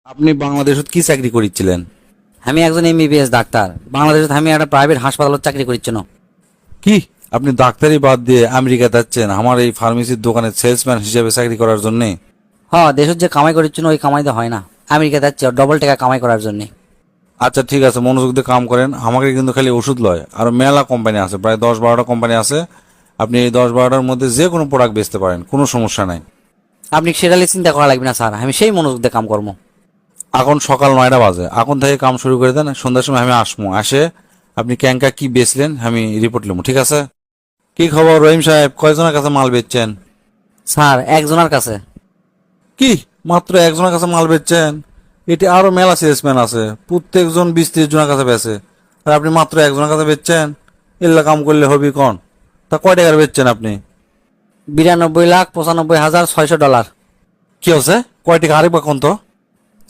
আপনি বাংলাদেশত কি চাকরি করিছিলেন? আমি একজন এমবিবিএস ডাক্তার। বাংলাদেশে আমি একটা প্রাইভেট হাসপাতালত চাকরি করছি না। কি আপনি ডাক্তারি বাদ দিয়ে আমেরিকা যাচ্ছেন আমার এই ফার্মেসির দোকানে সেলসম্যান হিসেবে চাকরি করার জন্য? দেশের যে কামাই করছি না ওই কামাইতে হয় না, আমেরিকা যাচ্ছি ডবল টাকা কামাই করার জন্য। আচ্ছা ঠিক আছে, মনোযোগ দিয়ে কাম করেন। আমাকে কিন্তু খালি ওষুধ লয়, আর মেলা কোম্পানি আছে, প্রায় 10-12টা কোম্পানি আছে। আপনি এই 10-12টার মধ্যে যে কোনো প্রোডাক্ট বেচতে পারেন, কোনো সমস্যা নাই। আপনি সেটা নিয়ে চিন্তা করা লাগবে না স্যার, আমি সেই মনোযোগ দিয়ে কাম করবো। এখন সকাল 9টা বাজে, এখন থেকে কাম শুরু করে দেন। সন্ধ্যার সময় আমি আসবো, আসে আপনি ক্যাঙ্কা কি বেচলেন আমি রিপোর্ট নেবো, ঠিক আছে? কি খবর রহিম সাহেব, কয়জনের কাছে মাল বেচছেন? স্যার একজনের কাছে। কি মাত্র একজনের কাছে মাল বেচছেন? এটি আরো মেলা সেলসম্যান আছে, প্রত্যেকজন 20-30 জনের কাছে বেচে, আর আপনি মাত্র একজনের কাছে বেচছেন? এল্লা কাম করলে হবি কোন? তা কয় টাকার বেচছেন আপনি? 92,95,600 ডলার। কি হচ্ছে? কয় টাকা আরেকবার কোন তো?